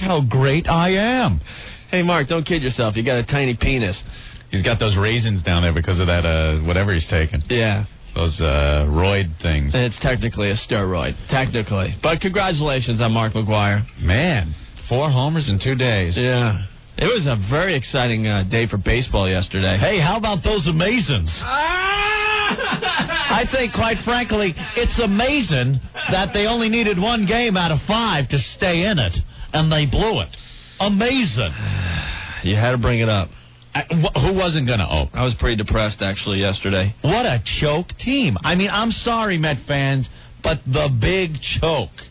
how great I am. Hey, Mark, don't kid yourself. You got a tiny penis. He's got those raisins down there because of that, whatever he's taking. Yeah. Those roid things. It's technically a steroid. Technically. But congratulations on Mark McGwire. Man, 4 homers in 2 days. Yeah. It was a very exciting day for baseball yesterday. Hey, how about those Amazons? I think, quite frankly, it's amazing that they only needed 1 game out of 5 to stay in it, and they blew it. Amazing. You had to bring it up. Who wasn't going to open? I was pretty depressed, actually, yesterday. What a choke team. I mean, I'm sorry, Met fans, but the big choke.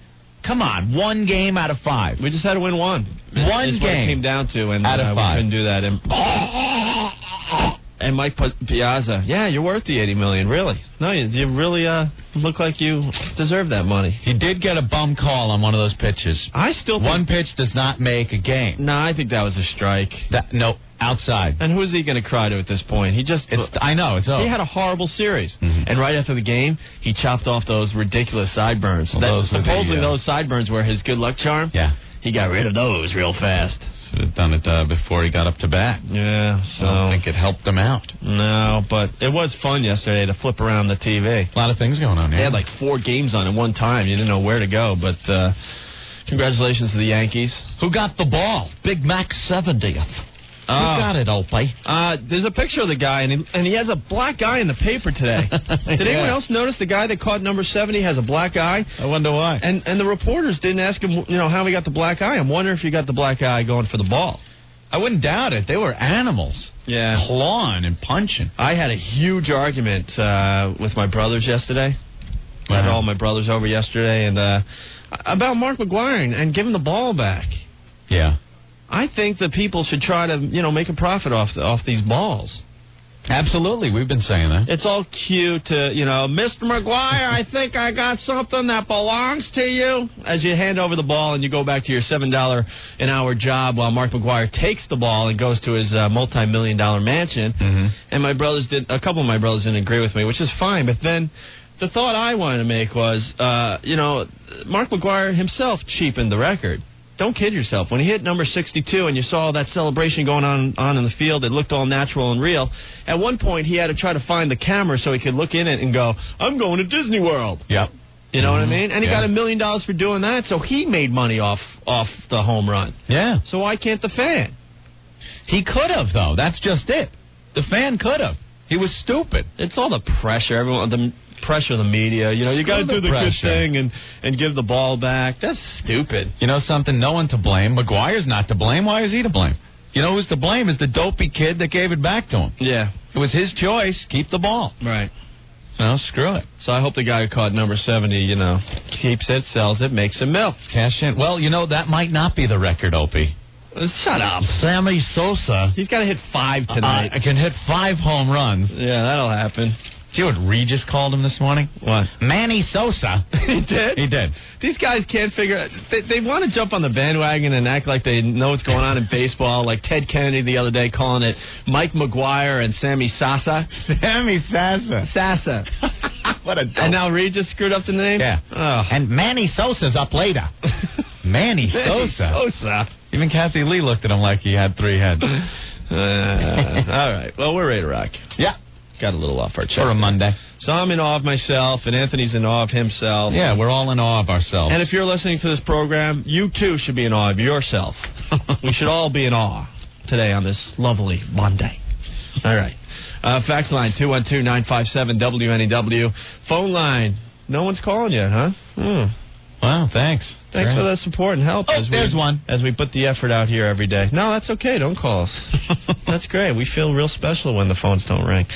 Come on, 1 game out of 5. We just had to win 1. One it's game what it came down to, and out of 5. We couldn't do that. And Mike Piazza, yeah, you're worth the $80 million, really. No, you really look like you deserve that money. He did get a bum call on one of those pitches. I still think 1 pitch does not make a game. No, I think that was a strike. No, outside. And who is he going to cry to at this point? I know, it's over. He had a horrible series. Mm-hmm. And right after the game, he chopped off those ridiculous sideburns. Supposedly those sideburns were his good luck charm. Yeah. He got rid of those real fast. Should have done it before he got up to bat. Yeah, so I don't think it helped him out. No, but it was fun yesterday to flip around the TV. A lot of things going on. They had like 4 games on at one time. You didn't know where to go, but congratulations to the Yankees. Who got the ball? Big Mac 70th. Who got it, Opie? There's a picture of the guy, and he has a black eye in the paper today. Did anyone else notice the guy that caught number 70 has a black eye? I wonder why. And the reporters didn't ask him, how he got the black eye. I'm wondering if he got the black eye going for the ball. I wouldn't doubt it. They were animals. Yeah. Clawing and punching. I had a huge argument with my brothers yesterday. I had all my brothers over yesterday, and about Mark McGwire and giving the ball back. Yeah. I think that people should try to, make a profit off these balls. Absolutely. We've been saying that. It's all cute to, Mr. McGwire, I think I got something that belongs to you. As you hand over the ball and you go back to your $7 an hour job while Mark McGwire takes the ball and goes to his multi-million-dollar mansion. Mm-hmm. And a couple of my brothers didn't agree with me, which is fine. But then the thought I wanted to make was, Mark McGwire himself cheapened the record. Don't kid yourself. When he hit number 62 and you saw that celebration going on in the field, it looked all natural and real. At one point, he had to try to find the camera so he could look in it and go, I'm going to Disney World. Yep. You know what I mean? And he got $1 million for doing that, so he made money off the home run. Yeah. So why can't the fan? He could have, though. That's just it. The fan could have. He was stupid. It's all the pressure. The pressure of the media. You got to do the good thing and give the ball back. That's stupid. You know something? No one to blame. McGuire's not to blame. Why is he to blame? You know who's to blame is the dopey kid that gave it back to him. Yeah. It was his choice. Keep the ball. Right. No, screw it. So I hope the guy who caught number 70, keeps it, sells it, makes him milk. Cash in. Well, that might not be the record, Opie. Shut up. Sammy Sosa. He's got to hit 5 tonight. I can hit 5 home runs. Yeah, that'll happen. See what Regis called him this morning? What? Manny Sosa. He did? He did. These guys can't figure out. They want to jump on the bandwagon and act like they know what's going on in baseball, like Ted Kennedy the other day calling it Mike McGwire and Sammy Sosa. Sammy Sasa. Sasa. What a dope. And now Regis screwed up the name? Yeah. Oh. And Manny Sosa's up later. Manny Sosa. Sosa. Even Kathy Lee looked at him like he had 3 heads. All right. Well, we're ready to rock. Yeah. Got a little off our chest. For a Monday. So I'm in awe of myself, and Anthony's in awe of himself. Yeah, we're all in awe of ourselves. And if you're listening to this program, you too should be in awe of yourself. We should all be in awe today on this lovely Monday. All right. Fax line, 212-957-WNEW. Phone line, no one's calling yet, huh? Wow, thanks. Thanks for the support and help. There's one. As we put the effort out here every day. No, that's okay. Don't call us. That's great. We feel real special when the phones don't ring.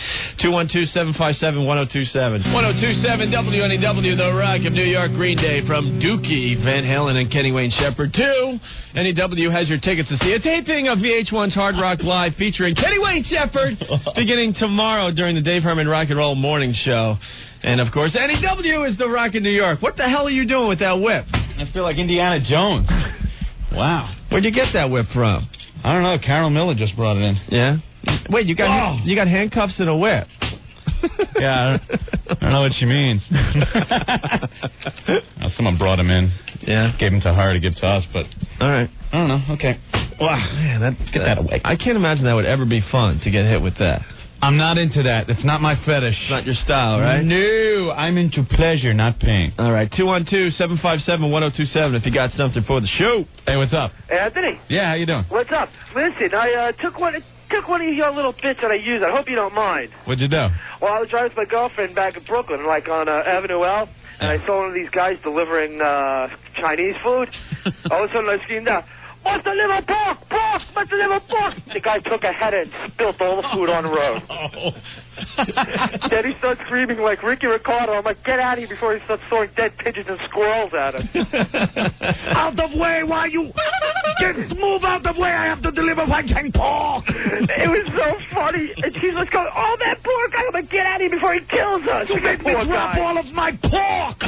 212-757-1027. 1027 WNEW, The Rock of New York, Green Day from Dookie, Van Halen, and Kenny Wayne Shepherd. 2, NEW has your tickets to see a taping of VH1's Hard Rock Live featuring Kenny Wayne Shepherd beginning tomorrow during the Dave Herman Rock and Roll Morning Show. And, of course, NEW is The Rock in New York. What the hell are you doing with that whip? I feel like Indiana Jones. Wow. Where'd you get that whip from? I don't know. Carol Miller just brought it in. Yeah? Wait, you got handcuffs and a whip. Yeah, I don't know what she means. Someone brought him in. Yeah. Gave them to her to give to us, but all right. I don't know. Okay. Wow, man, Get that away. I can't imagine that would ever be fun to get hit with that. I'm not into that. It's not my fetish. It's not your style, right? No, I'm into pleasure, not pain. All right, 212-757-1027 if you got something for the show. Hey, what's up? Anthony. Yeah, how you doing? What's up? Listen, I took one of your little bits that I use. I hope you don't mind. What'd you do? Well, I was driving with my girlfriend back in Brooklyn, like on Avenue L, and I saw one of these guys delivering Chinese food. All of a sudden, I screamed out, "Must deliver pork! Pork! Must deliver pork!" The guy took a header and spilled all the food on the road. Then he starts screaming like Ricky Ricardo. I'm like, get out of here before he starts throwing dead pigeons and squirrels at him. Out of the way, why you... Move out of the way, I have to deliver my pork. It was so funny. And she's like going, oh, that poor guy, I'm like, get out of here before he kills us. You made me drop all of my pork.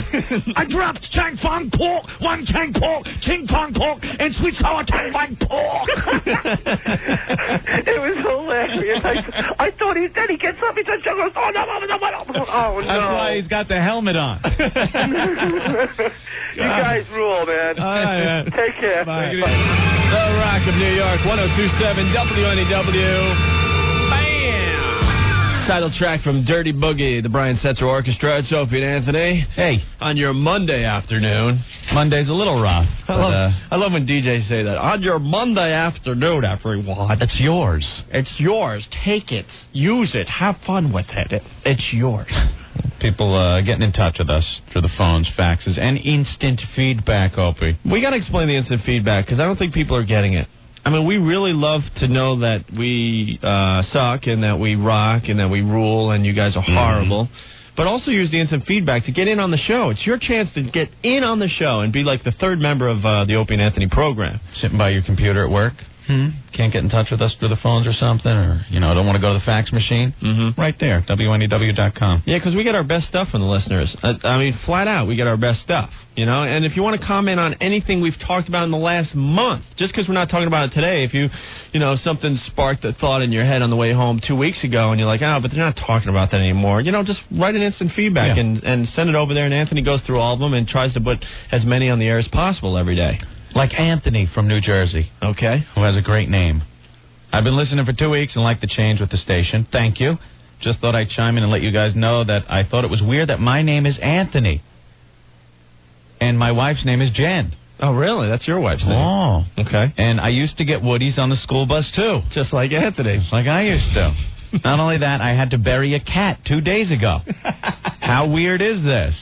I dropped Chang Fong pork, one Chang pork, Ching Fong pork, and sweet sour Chang Fong pork. It was hilarious. I thought he said he gets up, he said, oh, no. Oh, no. That's why he's got the helmet on. You guys rule, man. All right, Take care. Bye. The Rock of New York, 102.7 WNEW. Bam! Title track from Dirty Boogie, the Brian Setzer Orchestra. It's Opie and Anthony. Hey, on your Monday afternoon. Monday's a little rough. I love when DJs say that. On your Monday afternoon, everyone. It's yours. It's yours. Take it. Use it. Have fun with it. It's yours. People getting in touch with us through the phones, faxes, and instant feedback, Opie. We got to explain the instant feedback because I don't think people are getting it. I mean, we really love to know that we suck and that we rock and that we rule and you guys are horrible. But also use the instant feedback to get in on the show. It's your chance to get in on the show and be like the third member of the Opie and Anthony program. Sitting by your computer at work? Can't get in touch with us through the phones or something? Or, don't want to go to the fax machine? Right there, WNEW.com. Yeah, because we get our best stuff from the listeners. I mean, flat out, we get our best stuff. And if you want to comment on anything we've talked about in the last month, just because we're not talking about it today, if something sparked a thought in your head on the way home 2 weeks ago, and you're like, but they're not talking about that anymore, just write an instant feedback and send it over there, and Anthony goes through all of them and tries to put as many on the air as possible every day. Like Anthony from New Jersey. Okay. Who has a great name. I've been listening for 2 weeks and like the change with the station. Thank you. Just thought I'd chime in and let you guys know that I thought it was weird that my name is Anthony. And my wife's name is Jen. Oh, really? That's your wife's name? Oh. Okay. And I used to get Woodies on the school bus, too. Just like Anthony. Just like I used to. Not only that, I had to bury a cat 2 days ago. How weird is this?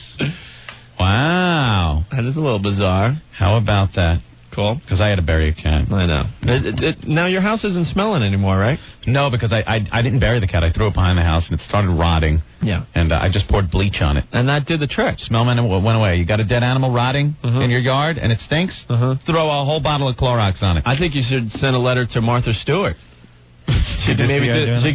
Wow. That is a little bizarre. How about that? Cool. Because I had to bury a cat. I know. Now, your house isn't smelling anymore, right? No, because I didn't bury the cat. I threw it behind the house, and it started rotting. Yeah. And I just poured bleach on it. And that did the trick. Smell went away. You got a dead animal rotting in your yard, and it stinks? Throw a whole bottle of Clorox on it. I think you should send a letter to Martha Stewart. She can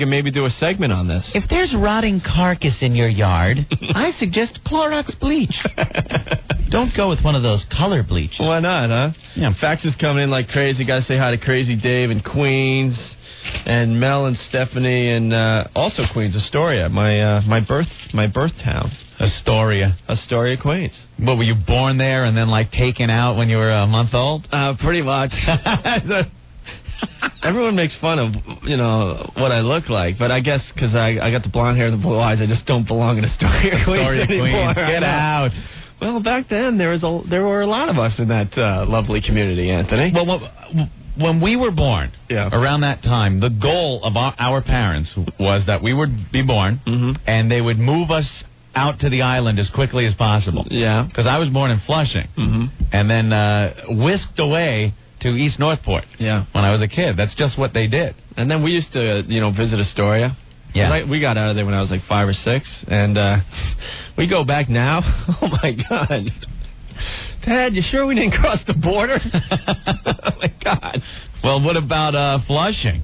maybe do a segment on this. If there's rotting carcass in your yard, I suggest Clorox bleach. Don't go with one of those color bleaches. Why not, huh? Yeah. Faxes coming in like crazy. Got to say hi to Crazy Dave in Queens, and Mel and Stephanie, and also Queens, Astoria, my birth town. Astoria, Queens. What, were you born there and then taken out when you were a month old? Pretty much. Everyone makes fun of, what I look like, but I guess because I got the blonde hair and the blue eyes, I just don't belong in Astoria, Queens anymore. Get out. Well, back then, there were a lot of us in that lovely community, Anthony. Well, when we were born, around that time, the goal of our parents was that we would be born, and they would move us out to the island as quickly as possible. Yeah. Because I was born in Flushing, and then whisked away to East Northport when I was a kid. That's just what they did. And then we used to, visit Astoria. Yeah. We got out of there when I was like 5 or 6, and we go back now. Oh, my God. Dad, you sure we didn't cross the border? Oh, my God. Well, what about Flushing?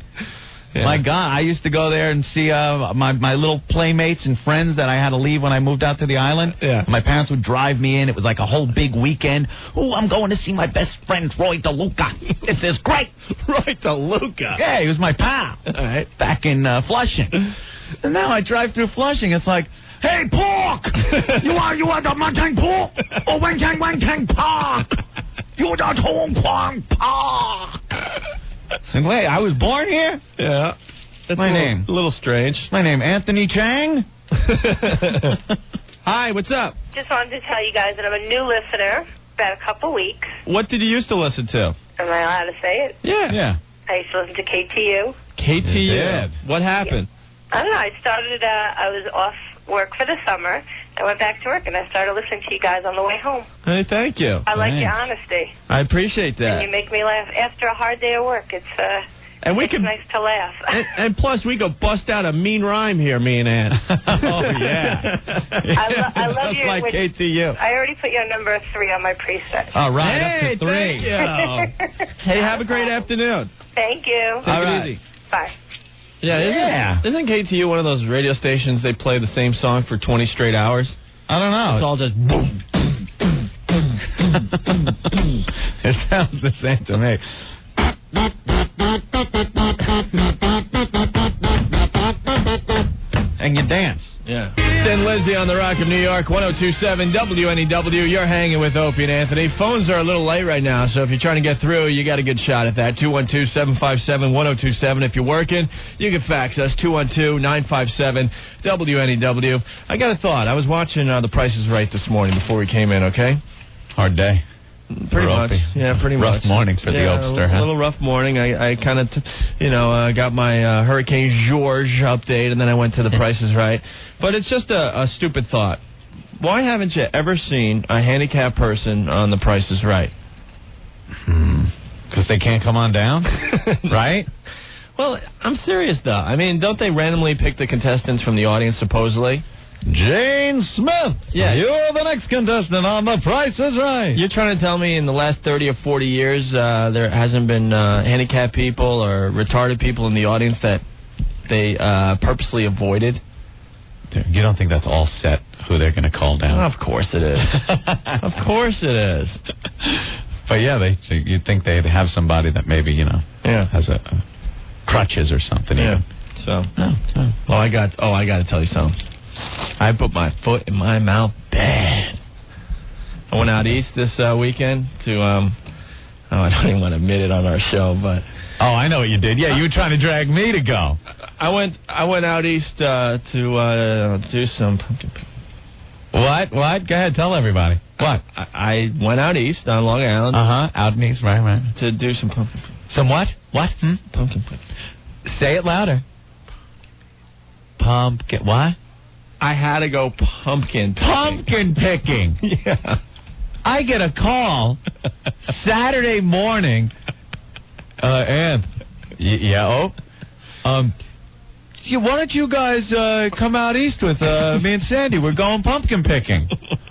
Yeah. My God, I used to go there and see my little playmates and friends that I had to leave when I moved out to the island. Yeah. My parents would drive me in. It was like a whole big weekend. Oh, I'm going to see my best friend, Roy DeLuca. This is great. Roy DeLuca? Yeah, he was my pal. All right. Back in Flushing. And now I drive through Flushing. It's like, hey, pork! you are the Mountain Pork? Or Wang Park? You are the Hong Kong Park. And wait, I was born here? Yeah. That's my name. A little strange. My name, Anthony Chang. Hi, what's up? Just wanted to tell you guys that I'm a new listener, about a couple weeks. What did you used to listen to? Am I allowed to say it? Yeah. I used to listen to KTU. KTU. What happened? I don't know. I was off work for the summer. I went back to work, and I started listening to you guys on the way home. Hey, thank you. I like your honesty. I appreciate that. And you make me laugh. After a hard day of work, it's nice to laugh. and plus, we could bust out a mean rhyme here, me and Ann. Oh, yeah. I love Just your... like KTU. I already put your number 3 on my preset. All right, hey, up to 3. Thank you. Hey, have a great afternoon. Thank you. Take it easy. Bye. Yeah, isn't KTU one of those radio stations they play the same song for 20 straight hours? I don't know. It's all just boom. It sounds the same to me. And you dance. Yeah. Thin Lizzy on the Rock of New York, 102.7 WNEW. You're hanging with Opie and Anthony. Phones are a little late right now, so if you're trying to get through, you got a good shot at that. 212-757-1027. If you're working, you can fax us, 212-957-WNEW. I got a thought. I was watching The Price is Right this morning before we came in, okay? Hard day. Pretty much. Yeah, pretty much. Rough morning for the Opster, huh? A little rough morning. I kind of, got my Hurricane George update, and then I went to The Price is Right. But it's just a stupid thought. Why haven't you ever seen a handicapped person on The Price is Right? Because they can't come on down, right? Well, I'm serious, though. I mean, don't they randomly pick the contestants from the audience, supposedly? Jane Smith. Yeah. You're the next contestant on The Price is Right. You're trying to tell me in the last 30 or 40 years there hasn't been handicapped people or retarded people in the audience that they purposely avoided? You don't think that's all set, who they're going to call down? Of course it is. Of course it is. But yeah, you'd think they'd have somebody that maybe, has a crutches or something. Yeah. Even. So. Oh, I got to tell you something. I put my foot in my mouth bad. I went out east this weekend to, I don't even want to admit it on our show, but... Oh, I know what you did. Yeah, you were trying to drag me to go. I went out east to do some... What? Go ahead, tell everybody. What? I went out east on Long Island. Out in east, right. To do some pumpkin. Some what? What? Pumpkin picking. Say it louder. Pumpkin... What? I had to go pumpkin picking. Pumpkin picking. Yeah. I get a call Saturday morning. Why don't you guys come out east with me and Sandy? We're going pumpkin picking.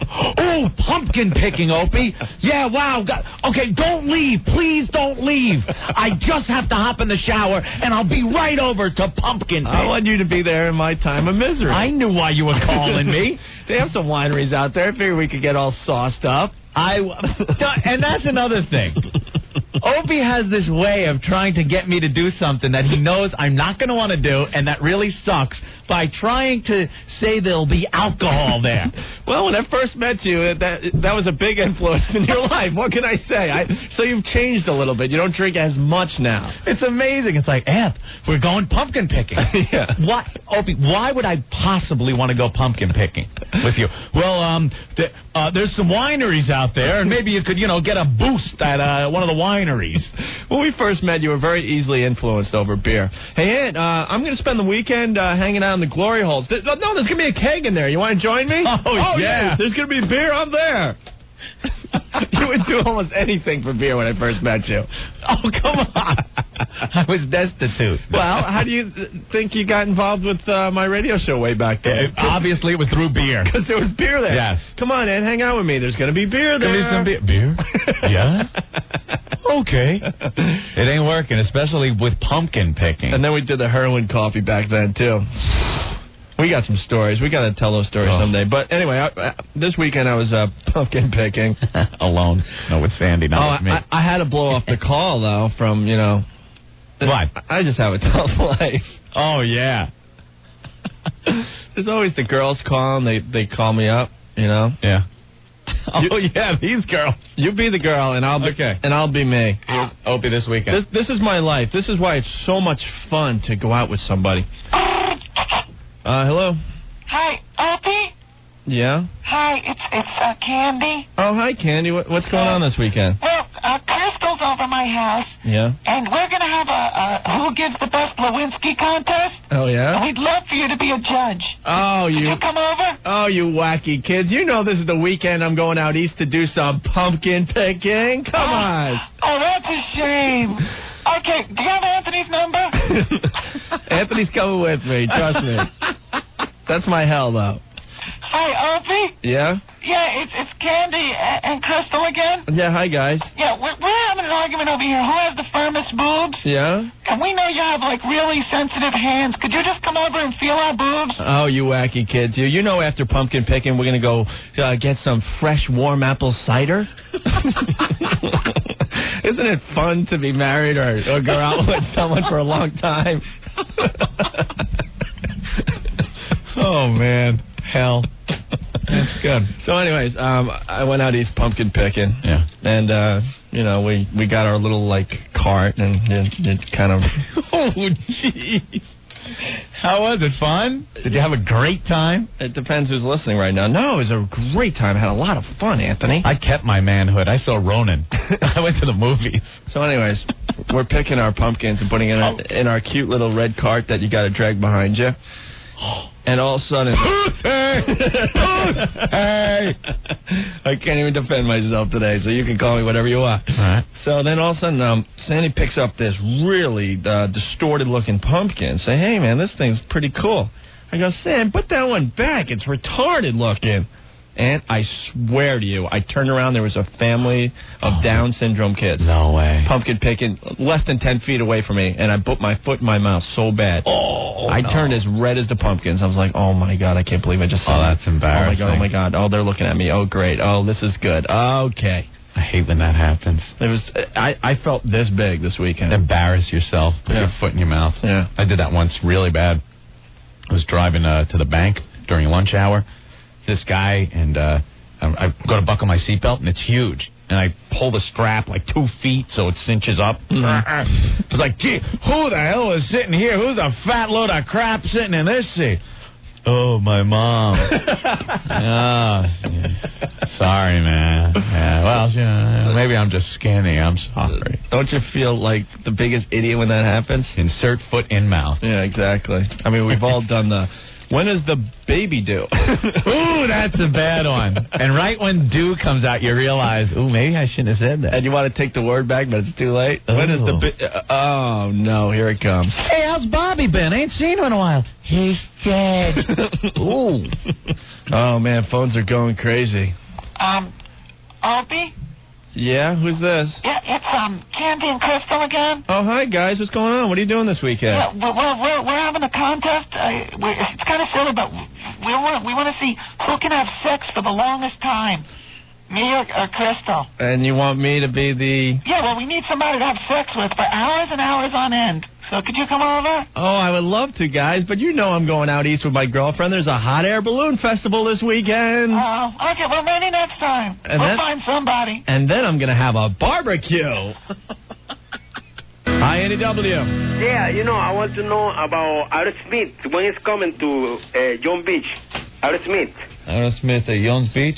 Oh, pumpkin picking, Opie. Yeah, wow. Okay, don't leave. Please don't leave. I just have to hop in the shower, and I'll be right over to pumpkin picking. I want you to be there in my time of misery. I knew why you were calling me. They have some wineries out there. I figured we could get all sauced up. And that's another thing. Opie has this way of trying to get me to do something that he knows I'm not going to want to do, and that really sucks, by trying to say there'll be alcohol there. Well, when I first met you, that was a big influence in your life. What can I say? So you've changed a little bit. You don't drink as much now. It's amazing. It's like, Amp, we're going pumpkin picking. Yeah. Why, Opie, why would I possibly want to go pumpkin picking with you? Well, there's some wineries out there, and maybe you could, get a boost at one of the wineries. When we first met, you were very easily influenced over beer. Hey, Ed, I'm going to spend the weekend hanging out in the glory holes. There's going to be a keg in there. You want to join me? Oh yeah. There's going to be beer. I'm there. You would do almost anything for beer when I first met you. Oh, come on. I was destitute. Well, how do you think you got involved with my radio show way back then? Obviously, it was through beer. Because there was beer there. Yes. Come on, Ed, hang out with me. There's going to be beer there. There's going to be some beer. Beer? Yeah? Okay. It ain't working, especially with pumpkin picking. And then we did the heroin coffee back then, too. We got some stories. We got to tell those stories someday. But anyway, this weekend I was pumpkin picking. Alone. No, with Sandy, not with me. I had to blow off the call, though, from, you know... What? I just have a tough life. Oh, yeah. There's always the girls call, and they call me up, you know? Yeah. Yeah, these girls. You be the girl, and I'll be me. Opie this weekend. This is my life. This is why it's so much fun to go out with somebody. Hello? Hi, Opie? Yeah? Hi, it's Candy. Oh, hi, Candy. What's going on this weekend? Well, Crystal's over my house. Yeah? And we're going to have a Who Gives the Best Lewinsky contest. Oh, yeah? We'd love for you to be a judge. Oh, Could you come over? Oh, you wacky kids. You know this is the weekend I'm going out east to do some pumpkin picking. Come on. Oh, that's a shame. Okay, do you have Anthony's number? Anthony's coming with me, trust me. That's my hell, though. Hi, Opie? Yeah? Yeah, it's Candy and Crystal again. Yeah, hi, guys. Yeah, we're having an argument over here. Who has the firmest boobs? Yeah? And we know you have, like, really sensitive hands. Could you just come over and feel our boobs? Oh, you wacky kids. You know after pumpkin picking, we're going to go get some fresh, warm apple cider? Isn't it fun to be married or go out with someone for a long time? Oh, man. Hell. That's good. So anyways, I went out east pumpkin picking. Yeah. And, you know, we got our little, like, cart and it kind of... Oh, jeez. How was it? Fun? Did you have a great time? It depends who's listening right now. No, it was a great time. I had a lot of fun, Anthony. I kept my manhood. I saw Ronin. I went to the movies. So anyways, we're picking our pumpkins and putting it in our cute little red cart that you got to drag behind you. And all of a sudden... Hey! I can't even defend myself today, so you can call me whatever you want. All right. So then all of a sudden, Sandy picks up this really distorted-looking pumpkin. Say, hey, man, this thing's pretty cool. I go, Sam, put that one back. It's retarded-looking. And I swear to you, I turned around, there was a family of Down syndrome kids. No way. Pumpkin picking less than 10 feet away from me, and I put my foot in my mouth so bad. I turned as red as the pumpkins. I was like, oh, my God, I can't believe I just saw that. That's embarrassing. Oh, my God. Oh, they're looking at me. Oh, great. Oh, this is good. Okay. I hate when that happens. It was. I felt this big this weekend. Embarrass yourself. Put your foot in your mouth. Yeah. I did that once really bad. I was driving to the bank during lunch hour. This guy, and I go to buckle my seatbelt, and it's huge. And I pull the strap like 2 feet so it cinches up. I was like, gee, who the hell is sitting here? Who's a fat load of crap sitting in this seat? Oh, my mom. Sorry, man. Yeah, well, you know, maybe I'm just skinny. I'm sorry. Don't you feel like the biggest idiot when that happens? Insert foot in mouth. Yeah, exactly. I mean, we've all done the... When is the baby due? Ooh, that's a bad one. And right when due comes out, you realize, ooh, maybe I shouldn't have said that. And you want to take the word back, but it's too late. Ooh. When is the oh, no, here it comes. Hey, how's Bobby been? Ain't seen him in a while. He's dead. Ooh. Oh, man, phones are going crazy. Opie? Yeah, who's this? Yeah, it's Candy and Crystal again. Oh, hi, guys. What's going on? What are you doing this weekend? Yeah, we're having a contest. It's kind of silly, but we want to see who can have sex for the longest time, me or Crystal. And you want me to be the... Yeah, well, we need somebody to have sex with for hours and hours on end. So could you come over? Oh, I would love to, guys, but you know I'm going out east with my girlfriend. There's a hot air balloon festival this weekend. Oh, okay, well, maybe next time. We'll find somebody. And then I'm going to have a barbecue. Hi, NEW. Yeah, you know, I want to know about Aerosmith. When it's coming to John Beach? Aerosmith. Aerosmith at Jones Beach?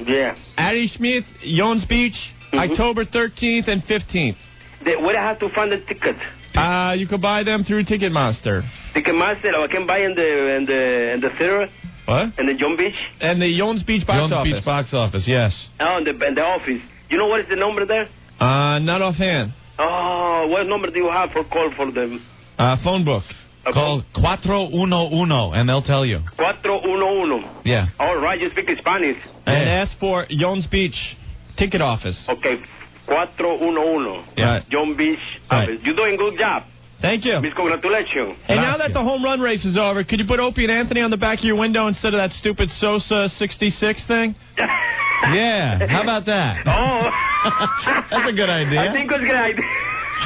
Yeah. Aerosmith, Jones Beach, October 13th and 15th. Where I have to find the tickets? You could buy them through Ticketmaster. Ticketmaster, or I can buy in the theater? What? In the John Beach? And the Jones Beach box office. Beach box office, yes. Oh, in the office. You know what is the number there? Not offhand. Oh, what number do you have for call for them? Phone book. Call 411 and they'll tell you. 411. Yeah. All right, you speak Spanish. And ask for Jones Beach ticket office. Okay. 411. Yeah. John Beach. Right. You're doing good job. Thank you. Miss, congratulations. Hey, now that the home run race is over, could you put Opie and Anthony on the back of your window instead of that stupid Sosa 66 thing? Yeah, how about that? Oh. That's a good idea. I think it's a good idea.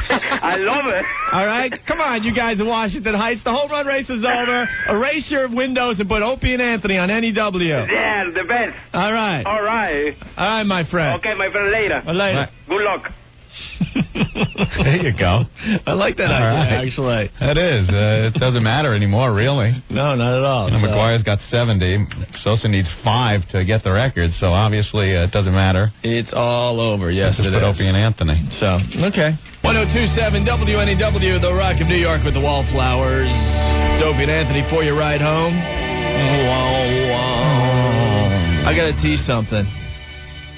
I love it. All right? Come on, you guys in Washington Heights. The home run race is over. Erase your windows and put Opie and Anthony on NEW. Yeah, the best. All right. All right. All right, my friend. Okay, my friend, later. Later. Right. Good luck. There you go. I like that idea, actually. It is. It doesn't matter anymore, really. No, not at all. McGuire's got 70. Sosa needs 5 to get the record, so obviously it doesn't matter. It's all over. Yes, it is. Opie and Anthony. So, okay. 1027 WNEW, The Rock of New York with the Wallflowers. It's Opie and Anthony for your ride home. I got to tease something.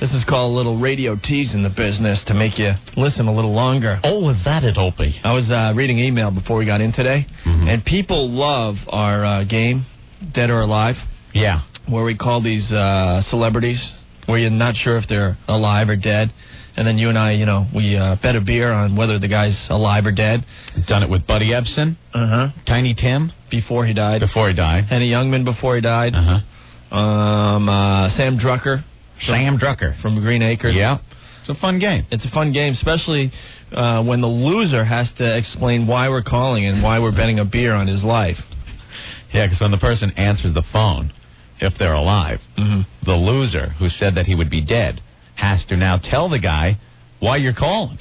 This is called a little radio tease in the business to make you listen a little longer. Oh, is that it, Opie? I was reading email before we got in today, and people love our game, Dead or Alive. Yeah. Where we call these celebrities, where you're not sure if they're alive or dead. And then you and I, we bet a beer on whether the guy's alive or dead. Done it with Buddy Ebsen. Tiny Tim. Before he died. Henny Youngman before he died. Sam Drucker. From Green Acres. Yeah. It's a fun game. It's a fun game, especially when the loser has to explain why we're calling and why we're betting a beer on his life. Yeah, because when the person answers the phone, if they're alive, the loser who said that he would be dead has to now tell the guy why you're calling.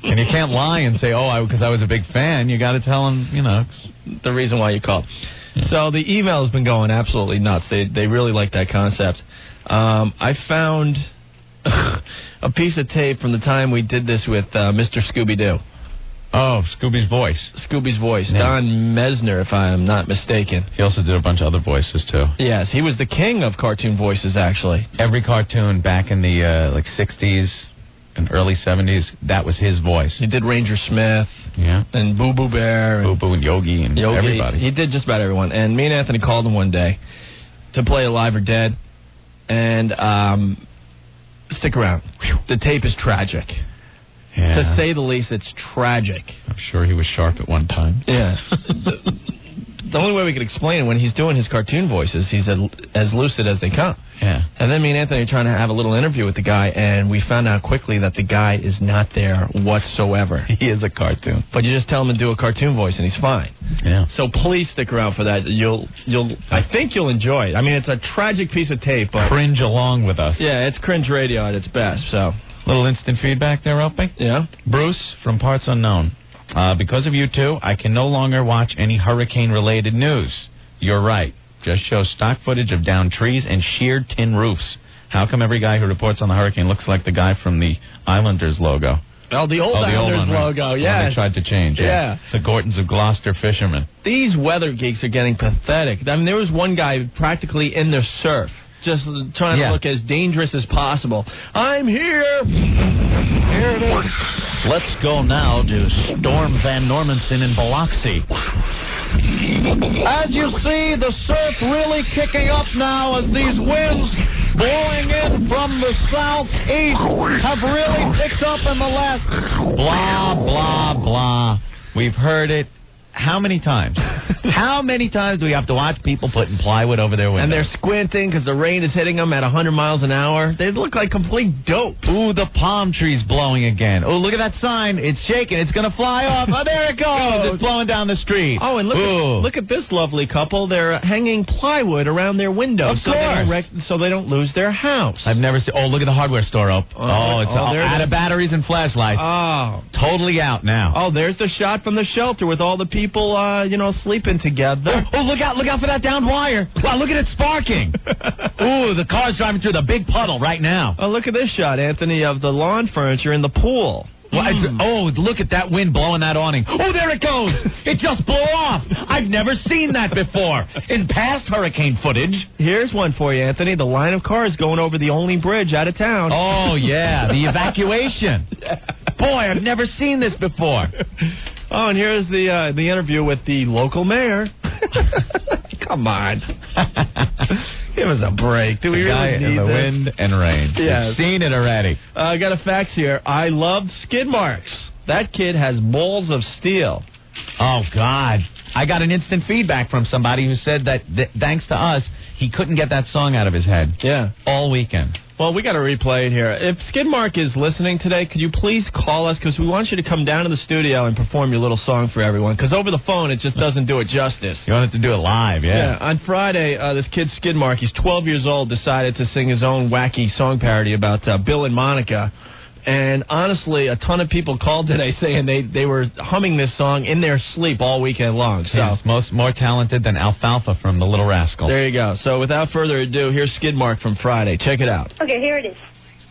And you can't lie and say, because I was a big fan. You got to tell him, the reason why you called. Yeah. So the email has been going absolutely nuts. They really like that concept. I found a piece of tape from the time we did this with Mr. Scooby-Doo. Oh, Scooby's voice. Yeah. Don Mesner, if I'm not mistaken. He also did a bunch of other voices, too. Yes, he was the king of cartoon voices, actually. Every cartoon back in the 60s and early 70s, that was his voice. He did Ranger Smith. Yeah. And Boo Boo Bear. Boo Boo and Yogi and everybody. He did just about everyone. And me and Anthony called him one day to play Alive or Dead. And stick around. The tape is tragic. Yeah. To say the least, it's tragic. I'm sure he was sharp at one time. Yeah. The only way we could explain it, when he's doing his cartoon voices, he's as lucid as they come. Yeah. And then me and Anthony are trying to have a little interview with the guy, and we found out quickly that the guy is not there whatsoever. He is a cartoon. But you just tell him to do a cartoon voice, and he's fine. Yeah. So please stick around for that. I think you'll enjoy it. I mean, it's a tragic piece of tape. But cringe along with us. Yeah, it's cringe radio at its best. So little instant feedback there, Opie. Yeah. Bruce from Parts Unknown. Because of you two, I can no longer watch any hurricane-related news. You're right. Just show stock footage of downed trees and sheared tin roofs. How come every guy who reports on the hurricane looks like the guy from the Islanders logo? Oh, the old Islanders logo, yeah. They tried to change it. Yeah. The Gortons of Gloucester fishermen. These weather geeks are getting pathetic. I mean, there was one guy practically in the surf, just trying to look as dangerous as possible. I'm here. Here it is. Let's go now to Storm Van Normanson in Biloxi. As you see, the surf really kicking up now as these winds blowing in from the southeast have really picked up in the last... Blah, blah, blah. We've heard it. How many times? How many times do we have to watch people putting plywood over their windows? And they're squinting because the rain is hitting them at 100 miles an hour. They look like complete dope. Ooh, the palm tree's blowing again. Oh, look at that sign. It's shaking. It's going to fly off. Oh, there it goes. It's blowing down the street. Oh, and look at this lovely couple. They're hanging plywood around their windows. Of course. So they don't lose their house. I've never seen... Oh, look at the hardware store up. It's out of batteries and flashlights. Oh. Totally out now. Oh, there's the shot from the shelter with all the people, sleeping together. Oh, look out for that downed wire. Wow, look at it sparking. Ooh, the car's driving through the big puddle right now. Oh, look at this shot, Anthony, of the lawn furniture in the pool. Oh, look at that wind blowing that awning. Oh, there it goes. It just blew off. I've never seen that before. In past hurricane footage. Here's one for you, Anthony. The line of cars going over the only bridge out of town. Oh, yeah, the evacuation. Boy, I've never seen this before. Oh, and here's the interview with the local mayor. Come on. Give Give us a break. Do we really need in the this? wind and rain. Yes. We've seen it already. I got a fax here. I loved skid marks. That kid has balls of steel. Oh, God. I got an instant feedback from somebody who said that thanks to us, he couldn't get that song out of his head. Yeah. All weekend. Well, we got to replay it here. If Skidmark is listening today, could you please call us? Because we want you to come down to the studio and perform your little song for everyone. Because over the phone, it just doesn't do it justice. You want it to do it live, yeah. On Friday, this kid Skidmark, he's 12 years old, decided to sing his own wacky song parody about Bill and Monica. And honestly, a ton of people called today saying they were humming this song in their sleep all weekend long. So more talented than Alfalfa from The Little Rascal. There you go. So without further ado, here's Skidmark from Friday. Check it out. Okay, here it is.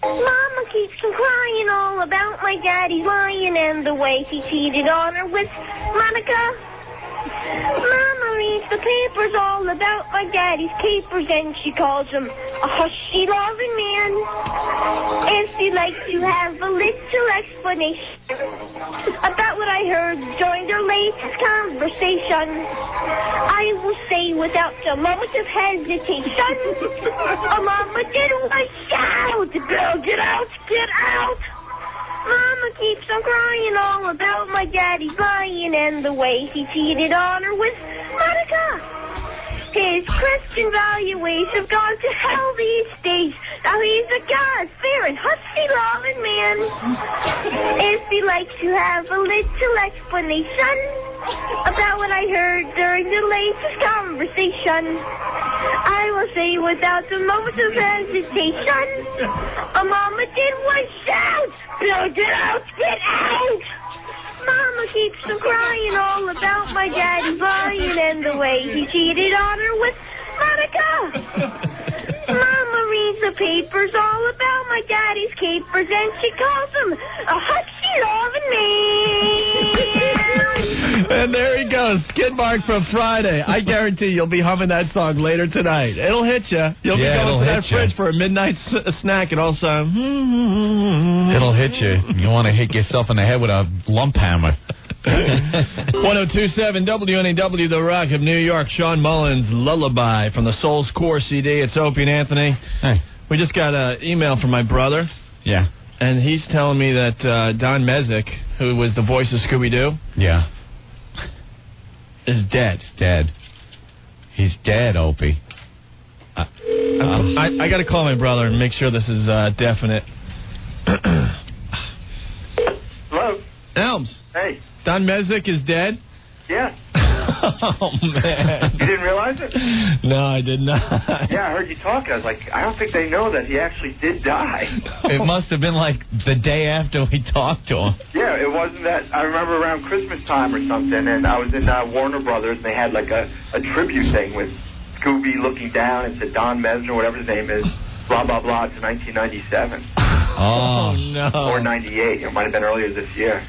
Mama keeps on crying all about my daddy's lying and the way he cheated on her with Monica. Mama reads the papers all about my daddy's capers and she calls him a hushy loving man. And she likes to have a little explanation about what I heard during their latest conversation. I will say without a moment of hesitation, Mama did one shout, "Girl, get out, get out!" Mama keeps on crying all about my daddy's lying and the way he cheated on her with Monica. His Christian values have gone to hell these days. Now he's a God-fearing, husky-loving man. If he likes to have a little explanation about what I heard during the latest conversation, I will say without a moment of hesitation, Mama did one shout, "Bill, get out, get out!" Mama keeps on crying all about my daddy's lying and the way he cheated on her with Monica. Mama reads the papers all about my daddy's capers and she calls him a husky-loving man. And there he goes, Skidmark from Friday. I guarantee you'll be humming that song later tonight. It'll hit you. You'll be going to that fridge for a midnight snack and all of a sudden, it'll hit you. You want to hit yourself in the head with a lump hammer. 1027 WNEW, The Rock of New York. Sean Mullins' Lullaby from the Soul's Core CD. It's Opie and Anthony. Hey. We just got an email from my brother. Yeah. And he's telling me that Don Mezek, who was the voice of Scooby-Doo, is dead. Dead. He's dead, Opie. I got to call my brother and make sure this is definite. Hello? Elms. Hey. Don Mezek is dead? Yeah. Oh, man. You didn't realize it? No, I did not. Yeah, I heard you talking. I was like, I don't think they know that he actually did die. It must have been like the day after we talked to him. Yeah, it wasn't that. I remember around Christmas time or something, and I was in Warner Brothers, and they had like a tribute thing with Scooby looking down and said Don Mesner, whatever his name is, blah, blah, blah, to 1997. Oh, no. Or 98. It might have been earlier this year.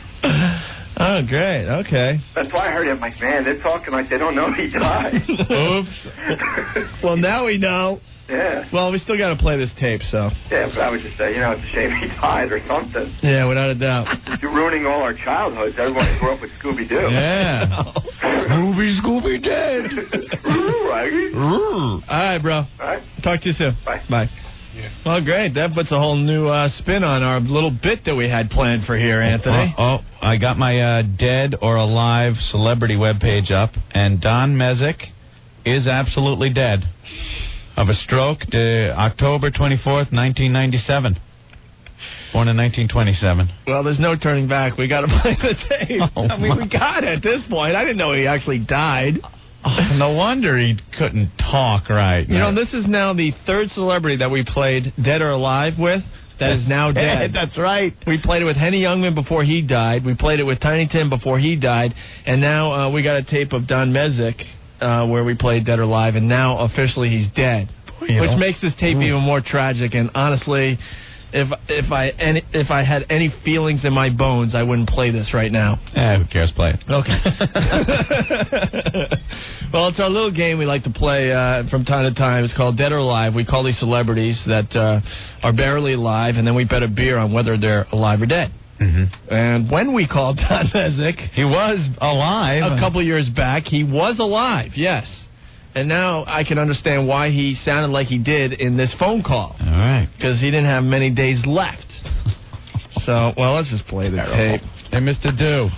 Oh, great. Okay. That's why I heard it. I'm like, man, they're talking like they don't know he died. Oops. Well, now we know. Yeah. Well, we still got to play this tape, so. Yeah, but I would just say, it's a shame he died or something. Yeah, without a doubt. You're ruining all our childhoods. Everyone grew up with Scooby-Doo. Yeah. Scooby dead. All right, bro. All right. Talk to you soon. Bye. Bye. Yeah. Well, great. That puts a whole new spin on our little bit that we had planned for here, Anthony. I got my dead or alive celebrity webpage up, and Don Mezek is absolutely dead of a stroke October 24th, 1997. Born in 1927. Well, there's no turning back. We got to play the tape. Oh, we got it at this point. I didn't know he actually died. Oh, no wonder he couldn't talk right. You know, this is now the third celebrity that we played Dead or Alive with that is now dead. That's right. We played it with Henny Youngman before he died. We played it with Tiny Tim before he died. And now we got a tape of Don Mezek where we played Dead or Alive, and now officially he's dead. Which makes this tape even more tragic. And honestly, if I had any feelings in my bones, I wouldn't play this right now. Who cares? Play it. Okay. Well, it's our little game we like to play from time to time. It's called Dead or Alive. We call these celebrities that are barely alive, and then we bet a beer on whether they're alive or dead. Mm-hmm. And when we called Don Mezek, he was alive. A couple years back, he was alive, yes. And now I can understand why he sounded like he did in this phone call. All right. Because he didn't have many days left. So, well, let's just play the tape. Hey, Mr. Dew,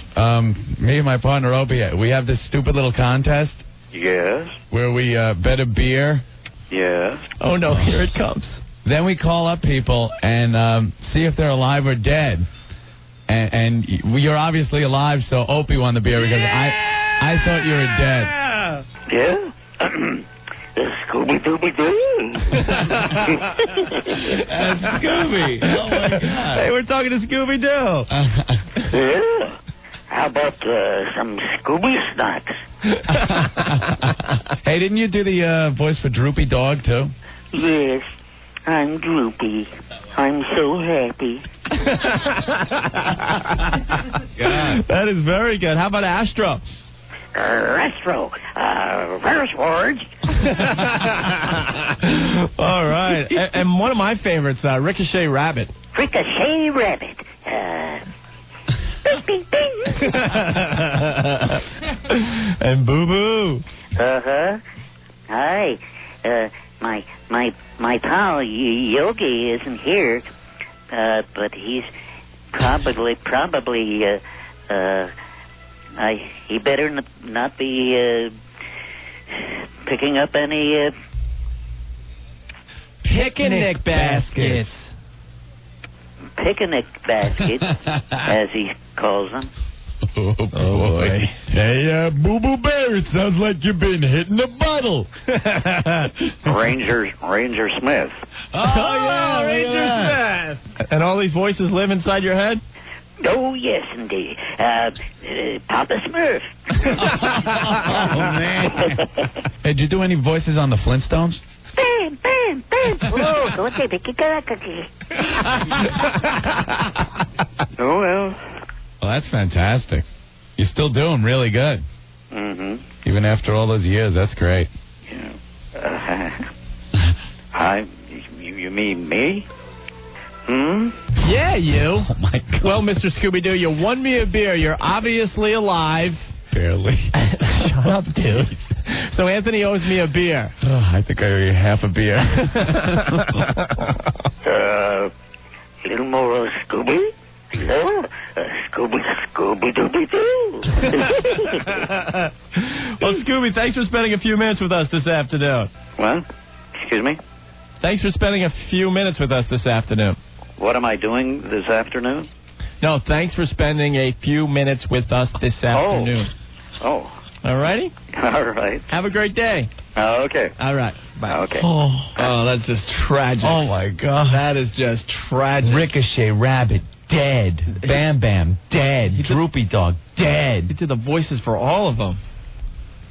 me and my partner Opie, we have this stupid little contest. Yes. Where we bet a beer. Yes. Oh, no, here it comes. Then we call up people and see if they're alive or dead. And you're obviously alive, so Opie won the beer because I thought you were dead. Yeah? Scooby-Dooby-Doo. That's Scooby. Oh, my God. Hey, we're talking to Scooby-Doo. Yeah. How about some Scooby snacks? Hey, didn't you do the voice for Droopy Dog, too? Yes. I'm Droopy. I'm so happy. God. That is very good. How about Astro? Astro. Reverse words. All right. And one of my favorites, Ricochet Rabbit. Ricochet Rabbit. Bing, bing, bing. And Boo Boo. Uh-huh. Hi. My pal Yogi isn't here, but he's probably he better not be picking up any picnic baskets. Picnic baskets, as he calls them. Oh, boy. Hey, Boo Boo Bear, it sounds like you've been hitting a bottle. Ranger Smith. Oh, yeah, Ranger Smith. And all these voices live inside your head? Oh, yes, indeed. Papa Smurf. Oh, man. Hey, did you do any voices on the Flintstones? Bam, bam, bam. Oh, go take it. Oh, well. Well, that's fantastic. You still do them really good. Mm-hmm. Even after all those years, that's great. Yeah. You mean me? Hmm? Yeah, you. Oh, my God. Well, Mr. Scooby-Doo, you won me a beer. You're obviously alive. Barely. Shut up, dude. So Anthony owes me a beer. Oh, I think I owe you half a beer. A little more Scooby? No? Scooby-Dooby-Doo. Well, Scooby, thanks for spending a few minutes with us this afternoon. What? Excuse me? Thanks for spending a few minutes with us this afternoon. What am I doing this afternoon? No, thanks for spending a few minutes with us this afternoon. Oh. All righty? All right. Have a great day. Okay. All right. Bye. Okay. Oh, that's just tragic. Oh, my God. That is just tragic. Ricochet Rabbit, dead. Bam Bam, dead. Droopy Dog, dead. He did the voices for all of them.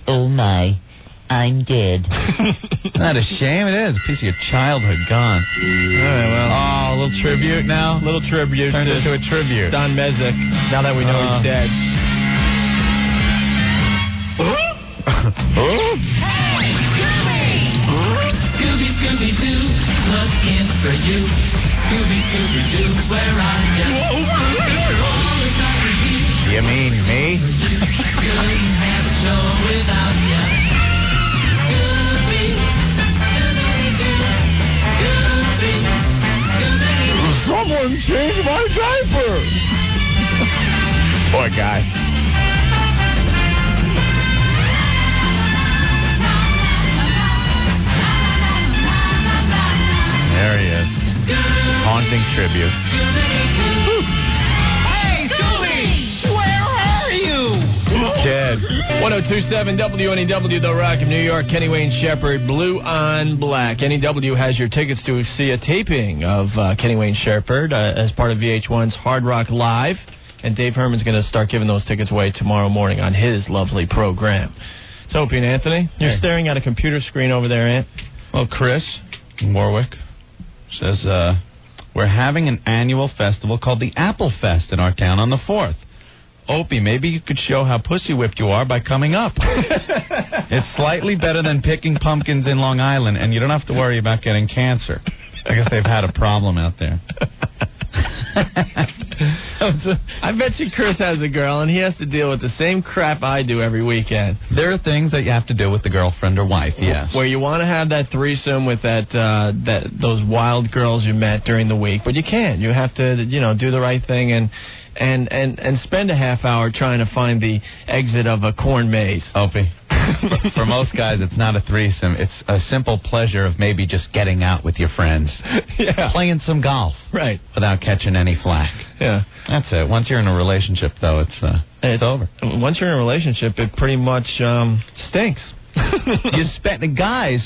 Oh, my. I'm dead. Not a shame, it is. A piece of your childhood gone. All right, well. Oh, a little tribute now? Little tribute. Turned into a tribute. Don Mezek, now that we know he's dead. Scooby-Doo, looking for you. Scooby-Doo, where are you? You mean me? Couldn't have a show without you. Someone changed my diaper! Poor guy. There he is. Haunting tribute. Hey, Scooby! Where are you? Kid. 1027 WNEW, The Rock of New York. Kenny Wayne Shepherd, Blue on Black. NEW has your tickets to see a taping of Kenny Wayne Shepherd as part of VH1's Hard Rock Live. And Dave Herman's going to start giving those tickets away tomorrow morning on his lovely program. So, Opie and Anthony, you're staring at a computer screen over there, Ant. Well, Chris Warwick says, we're having an annual festival called the Apple Fest in our town on the 4th. Opie, maybe you could show how pussy-whipped you are by coming up. It's slightly better than picking pumpkins in Long Island, and you don't have to worry about getting cancer. I guess they've had a problem out there. I bet you Chris has a girl, and he has to deal with the same crap I do every weekend. There are things that you have to do with the girlfriend or wife, yes. Where you want to have that threesome with those wild girls you met during the week, but you can't. You have to, do the right thing and spend a half hour trying to find the exit of a corn maze. Opie. For most guys, it's not a threesome. It's a simple pleasure of maybe just getting out with your friends. Yeah. Playing some golf. Right. Without catching any flack. Yeah. That's it. Once you're in a relationship, though, it's over. Once you're in a relationship, it pretty much stinks. The guys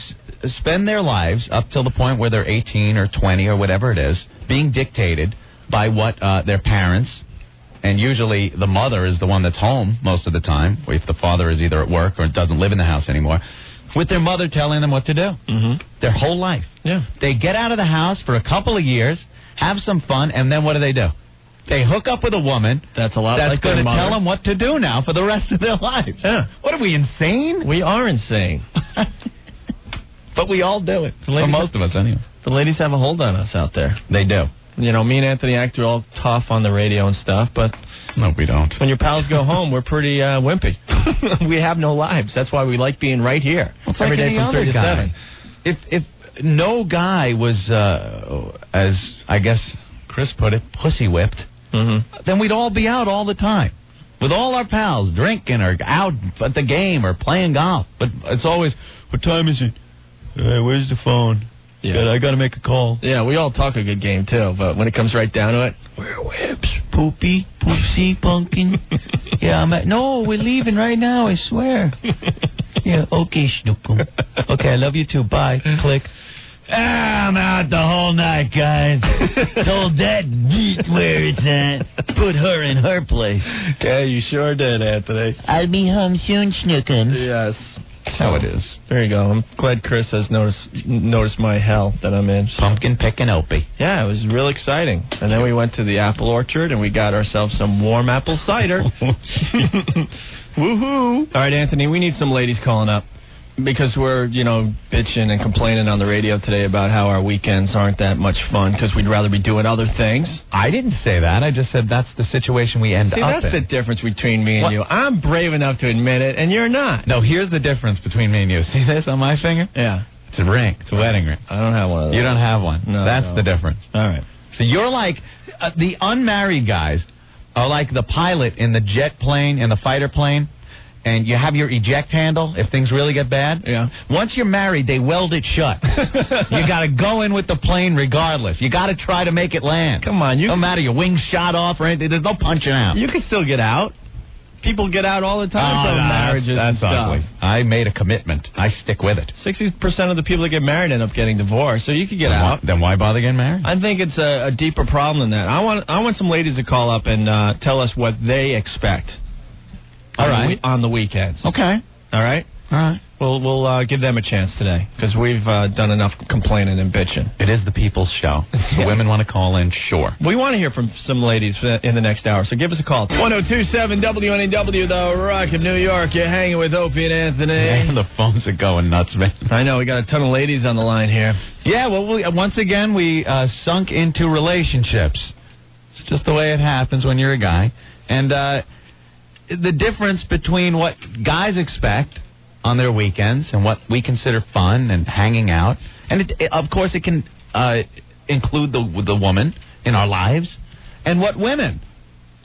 spend their lives up till the point where they're 18 or 20 or whatever it is, being dictated by what their parents, and usually the mother is the one that's home most of the time, if the father is either at work or doesn't live in the house anymore, with their mother telling them what to do. Mm-hmm. Their whole life. Yeah. They get out of the house for a couple of years, have some fun, and then what do? They hook up with a woman that's going to tell them what to do now for the rest of their lives. Yeah. What, are we insane? We are insane. But we all do it. For most of us, anyway. The ladies have a hold on us out there. They do. Me and Anthony act all tough on the radio and stuff, but no, we don't. When your pals go home, we're pretty wimpy. We have no lives. That's why we like being right here every day from 3 to 7. If no guy was, as I guess Chris put it, pussy whipped, then we'd all be out all the time with all our pals drinking or out at the game or playing golf. But it's always, what time is it? Where's the phone? Yeah, I got to make a call. Yeah, we all talk a good game, too, but when it comes right down to it, we're whips, poopy, poopsie, pumpkin. Yeah, no, we're leaving right now, I swear. Yeah, okay, Snookum. Okay, I love you too, bye. Click. I'm out the whole night, guys. Told that geek where it's at. Put her in her place. Yeah, you sure did, Anthony. I'll be home soon, Snookum. Yes. That's how it is. There you go. I'm glad Chris has noticed my hell that I'm in. Pumpkin picking Opie. Yeah, it was real exciting. And then we went to the apple orchard and we got ourselves some warm apple cider. Woohoo! All right, Anthony, we need some ladies calling up. Because we're, bitching and complaining on the radio today about how our weekends aren't that much fun because we'd rather be doing other things. I didn't say that. I just said that's the situation we end up in. See, that's the difference between me and you. I'm brave enough to admit it, and you're not. No, here's the difference between me and you. See this on my finger? Yeah. It's a ring. It's a wedding ring. I don't have one of those. You don't have one. No. That's the difference. All right. So you're like, the unmarried guys are like the pilot in the jet plane, in the fighter plane. And you have your eject handle if things really get bad. Yeah. Once you're married, they weld it shut. You got to go in with the plane regardless. You got to try to make it land. Come on. No matter your wings shot off or anything. There's no punching out. You can still get out. People get out all the time from marriages and stuff. Ugly. I made a commitment. I stick with it. 60% of the people that get married end up getting divorced, so you could get out. Then why bother getting married? I think it's a deeper problem than that. I want some ladies to call up and tell us what they expect. All right. On the weekends. Okay. All right? All right. We'll give them a chance today because we've done enough complaining and bitching. It is the people's show. The women want to call in, sure. We want to hear from some ladies in the next hour, so give us a call. 1027 WNEW, the Rock of New York. You're hanging with Opie and Anthony. Man, the phones are going nuts, man. I know. We got a ton of ladies on the line here. Yeah, well, once again, we sunk into relationships. It's just the way it happens when you're a guy. And the difference between what guys expect on their weekends and what we consider fun and hanging out, and of course it can include the woman in our lives, and what women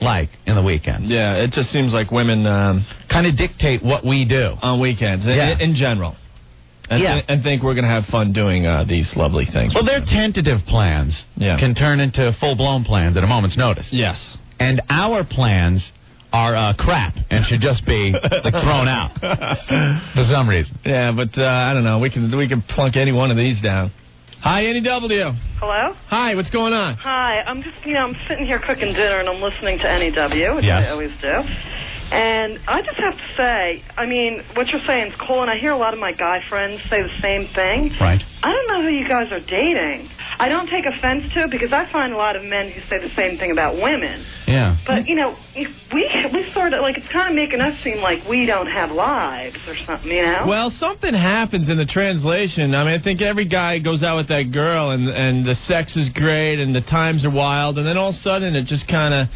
like in the weekend. Yeah, it just seems like women kind of dictate what we do on weekends in general. And think we're going to have fun doing these lovely things. Well, their tentative plans can turn into full-blown plans at a moment's notice. Yes. And our plans are crap and should just be thrown out for some reason. Yeah, but I don't know. We can plunk any one of these down. Hi, NEW. Hello? Hi, what's going on? Hi, I'm just, I'm sitting here cooking dinner and I'm listening to NEW, which yes. I always do. And I just have to say, what you're saying is cool, and I hear a lot of my guy friends say the same thing. Right. I don't know who you guys are dating. I don't take offense to it because I find a lot of men who say the same thing about women. Yeah. But, we sort of, it's kind of making us seem like we don't have lives or something, Well, something happens in the translation. I think every guy goes out with that girl and the sex is great and the times are wild, and then all of a sudden it just kind of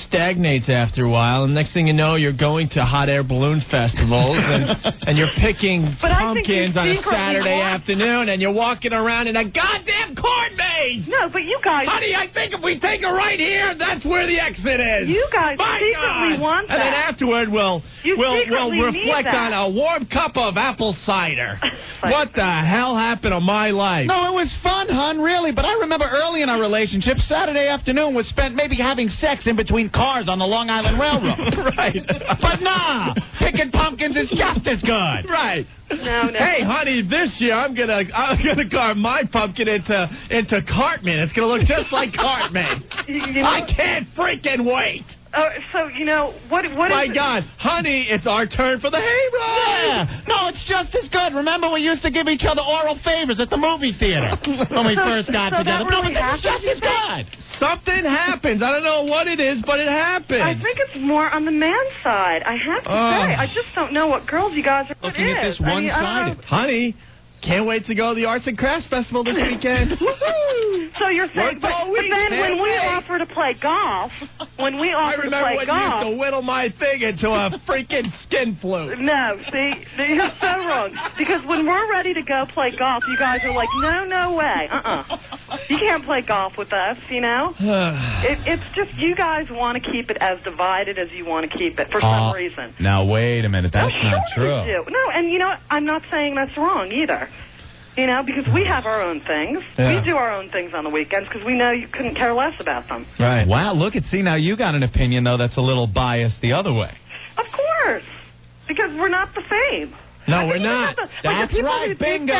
stagnates after a while, and next thing you know, you're going to hot air balloon festivals, and you're picking pumpkins on a Saturday afternoon, and you're walking around in a goddamn corn maze! No, but you guys... Honey, I think if we take a right here, that's where the exit is! You guys secretly want that. And then afterward, we'll reflect on a warm cup of apple cider. What the hell happened to my life? No, it was fun, hon, really. But I remember early in our relationship, Saturday afternoon was spent maybe having sex in between cars on the Long Island Railroad. Right. But nah, picking pumpkins is just as good. Right. No. Hey, honey, this year I'm gonna carve my pumpkin into Cartman. It's gonna look just like Cartman. I can't freaking wait. So, you know, what My God, honey, it's our turn for the hayride. Yeah. No, it's just as good. Remember, we used to give each other oral favors at the movie theater when we first got together. Really it's just as good. Something happens. I don't know what it is, but it happens. I think it's more on the man's side. I have to say, I just don't know what girls you guys are looking at this one-sided. Honey, can't wait to go to the Arts and Crafts Festival this weekend. So you're saying, but then when we offer to play golf, I remember when you used to whittle my thing into a freaking skin flute. No, see, you're so wrong. Because when we're ready to go play golf, you guys are like, no way, You can't play golf with us, you know? It's just you guys want to keep it as divided as you want to keep it for some reason. Now, wait a minute. That's not true. You do. No, and you know what? I'm not saying that's wrong either. You know, because we have our own things. Yeah. We do our own things on the weekends because we know you couldn't care less about them. Right. Wow, see, now you got an opinion, though, that's a little biased the other way. Of course. Because we're not the same. No, we're not. That's right. Bingo.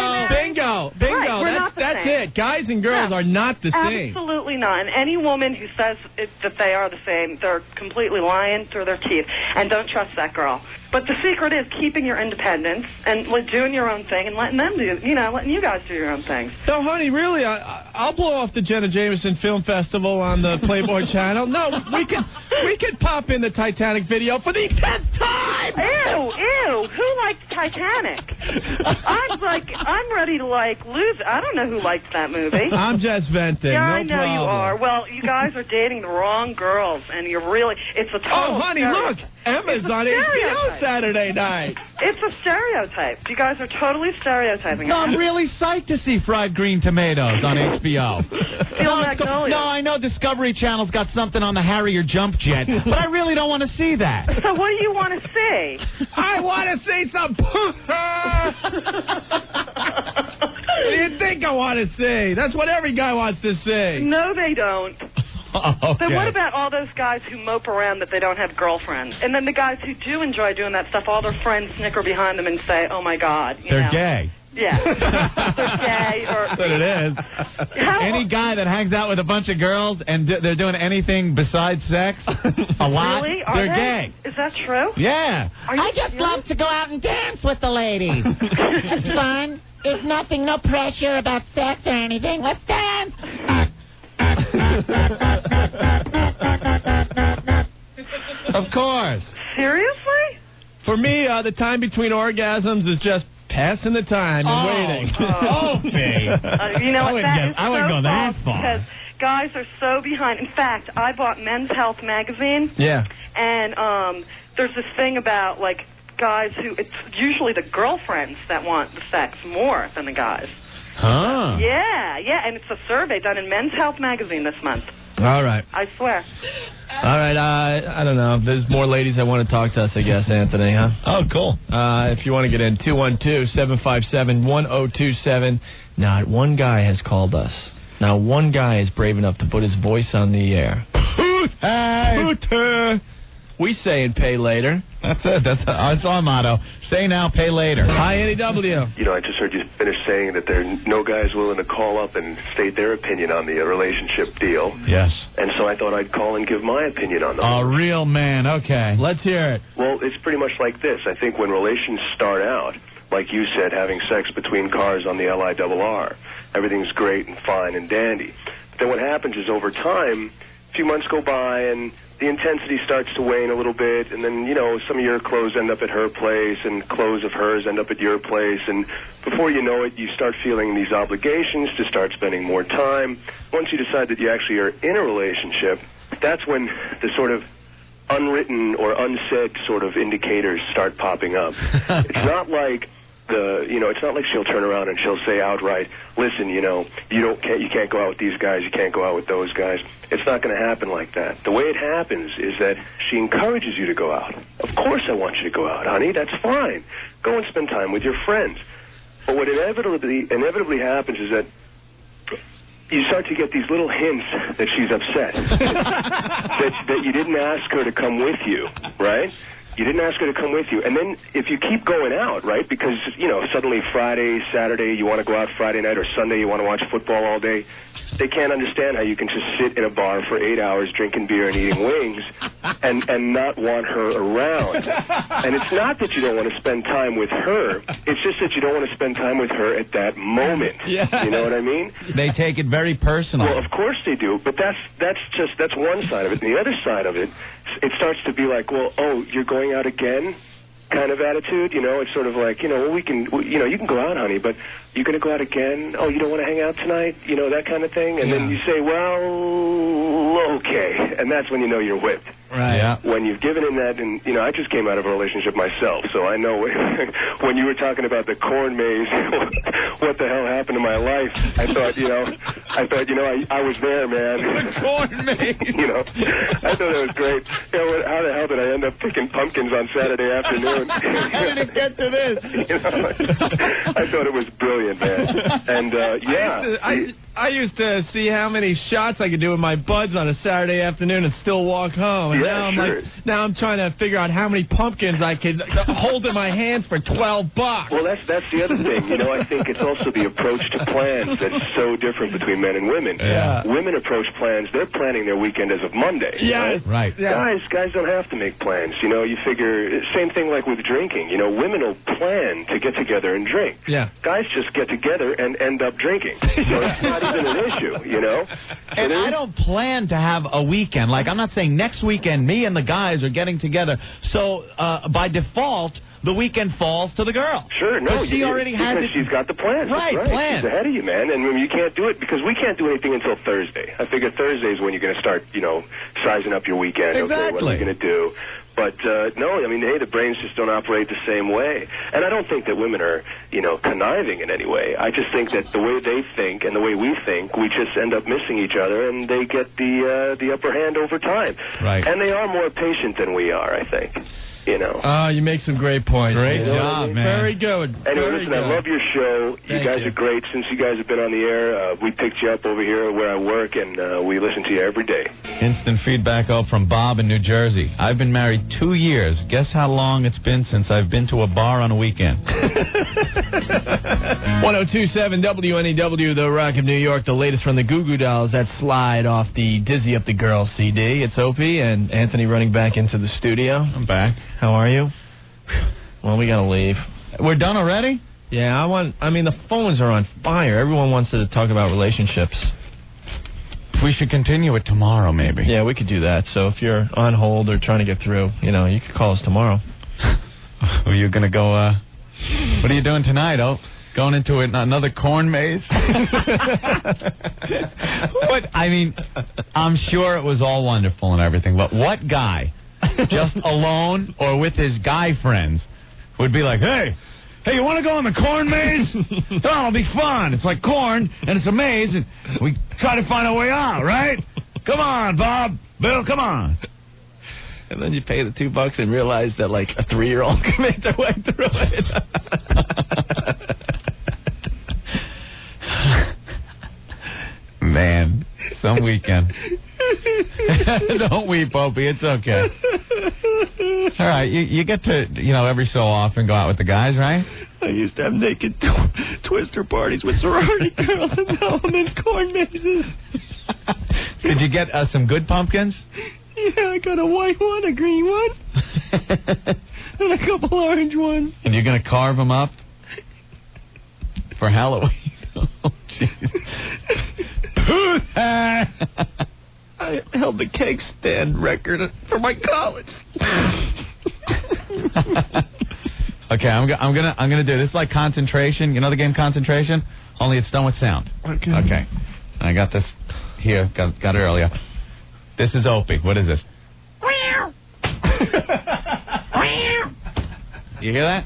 Right, that's it. Guys and girls are not the same. Absolutely not. And any woman who says that they are the same, they're completely lying through their teeth. And don't trust that girl. But the secret is keeping your independence and doing your own thing and letting you guys do your own things. So, honey, really, I'll blow off the Jenna Jameson Film Festival on the Playboy Channel. No, we could pop in the Titanic video for the 10th time. Ew. Who liked Titanic? I'm ready to lose. I don't know who liked that movie. I'm just venting. Yeah, No I know problem. you are. Well, you guys are dating the wrong girls, and it's a total. Oh, honey, look, Emma's on HBO Saturday night. It's a stereotype. You guys are totally stereotyping. No, I'm really psyched to see Fried Green Tomatoes on HBO. No, I know Discovery Channel's got something on the Harrier jump jet, but I really don't want to see that. So what do you want to see? I want to see some What do you think I want to see? That's what every guy wants to see. No, they don't. Okay. So what about all those guys who mope around that they don't have girlfriends? And then the guys who do enjoy doing that stuff, all their friends snicker behind them and say, oh, my God. They're gay. Yeah. They're gay. That's what it is. Any guy that hangs out with a bunch of girls and they're doing anything besides sex a lot, really? they're gay. Is that true? Yeah. I just love to go out and dance with the ladies. It's fun. There's nothing, no pressure about sex or anything. Let's dance. Of course. Seriously? For me, the time between orgasms is just passing the time and waiting. You know what? I wouldn't go that far. Because guys are so behind. In fact, I bought Men's Health magazine. Yeah. And there's this thing about, guys who, it's usually the girlfriends that want the sex more than the guys. Huh. Yeah, and it's a survey done in Men's Health magazine this month. All right. I swear. All right, I don't know. There's more ladies that want to talk to us, I guess, Anthony, huh? Oh, cool. If you want to get in, 212-757-1027. Not one guy has called us. Now, one guy is brave enough to put his voice on the air. Hooter. We say and pay later. That's it. That's our motto. Say now, pay later. Hi, NEW. You know, I just heard you finish saying that there are no guys willing to call up and state their opinion on the relationship deal. Yes. And so I thought I'd call and give my opinion on that. A real man. Okay. Let's hear it. Well, it's pretty much like this. I think when relations start out, like you said, having sex between cars on the LIRR, everything's great and fine and dandy. But then what happens is over time, a few months go by and the intensity starts to wane a little bit, and then, some of your clothes end up at her place, and clothes of hers end up at your place, and before you know it, you start feeling these obligations to start spending more time. Once you decide that you actually are in a relationship, that's when the sort of unwritten or unsaid sort of indicators start popping up. It's not like it's not like she'll turn around and she'll say outright, listen, you can't go out with these guys, you can't go out with those guys. It's not going to happen like that. The way it happens is that she encourages you to go out. Of course I want you to go out, honey. That's fine. Go and spend time with your friends. But what inevitably happens is that you start to get these little hints that she's upset, that you didn't ask her to come with you, right? You didn't ask her to come with you. And then if you keep going out, right, because, suddenly Friday, Saturday, you want to go out Friday night, or Sunday, you want to watch football all day, they can't understand how you can just sit in a bar for 8 hours drinking beer and eating wings and not want her around. And it's not that you don't want to spend time with her. It's just that you don't want to spend time with her at that moment. Yeah. You know what I mean? They take it very personal. Well, of course they do, but that's one side of it. And the other side of it, it starts to be like, well, oh, you're going out again? Kind of attitude, it's sort of like, well, you can go out, honey, but you're going to go out again? Oh, you don't want to hang out tonight? That kind of thing. And then you say, well, okay. And that's when you know you're whipped. Right. Yeah. When you've given in that, and, I just came out of a relationship myself, so I know when you were talking about the corn maze, what the hell happened to my life? I thought, I was there, man. The corn maze. I thought it was great. How the hell did I end up picking pumpkins on Saturday afternoon? How did it get to this? I thought it was brilliant, man. And, I used to see how many shots I could do with my buds on a Saturday afternoon and still walk home. And now I'm trying to figure out how many pumpkins I could hold in my hands for $12. Well, that's the other thing. I think it's also the approach to plans that's so different between men and women. Yeah. Women approach plans, they're planning their weekend as of Monday. Yeah. Right. Yeah. Guys don't have to make plans. You figure, same thing like with drinking. Women will plan to get together and drink. Yeah. Guys just get together and end up drinking. So it's not even an issue, And I don't plan to have a weekend. Like, I'm not saying next weekend me and the guys are getting together. So, by default, the weekend falls to the girl. Sure, no. She already has it. She's got the plans. Right, She's ahead of you, man. And you can't do it because we can't do anything until Thursday. I figure Thursday is when you're going to start, sizing up your weekend. Exactly. Okay, what are we going to do? But, no, the brains just don't operate the same way. And I don't think that women are, conniving in any way. I just think that the way they think and the way we think, we just end up missing each other, and they get the upper hand over time. Right. And they are more patient than we are, I think. You make some great points. Great job, man. Very good. Anyway, listen, I love your show. You guys are great. Since you guys have been on the air, we picked you up over here where I work, and we listen to you every day. Instant feedback from Bob in New Jersey. I've been married 2 years. Guess how long it's been since I've been to a bar on a weekend? 1027 WNEW, The Rock of New York, the latest from the Goo Goo Dolls, that slide off the Dizzy Up the Girl CD. It's Opie and Anthony running back into the studio. I'm back. How are you? Well, we gotta leave. We're done already? Yeah, the phones are on fire. Everyone wants to talk about relationships. We should continue it tomorrow, maybe. Yeah, we could do that. So if you're on hold or trying to get through, you could call us tomorrow. Are you gonna go, what are you doing tonight, Going into another corn maze? What? I'm sure it was all wonderful and everything, but what guy, just alone or with his guy friends, would be like, hey, you want to go on the corn maze? Oh, it'll be fun. It's like corn, and it's a maze, and we try to find a way out, right? Come on, Bob. Bill, come on. And then you pay the $2 and realize that, like, a 3-year-old can make their way through it. Man, some weekend. Don't weep, Opie. It's okay. All right, you get to, every so often go out with the guys, right? I used to have naked twister parties with sorority girls, and now I'm in corn mazes. Did you get some good pumpkins? Yeah, I got a white one, a green one, and a couple orange ones. And you're going to carve them up for Halloween? Oh, jeez. I held the cake stand record for my college. Okay, I'm gonna do this. Like concentration. You know the game Concentration? Only it's done with sound. Okay. I got this here. Got it earlier. This is Opie. What is this? You hear that?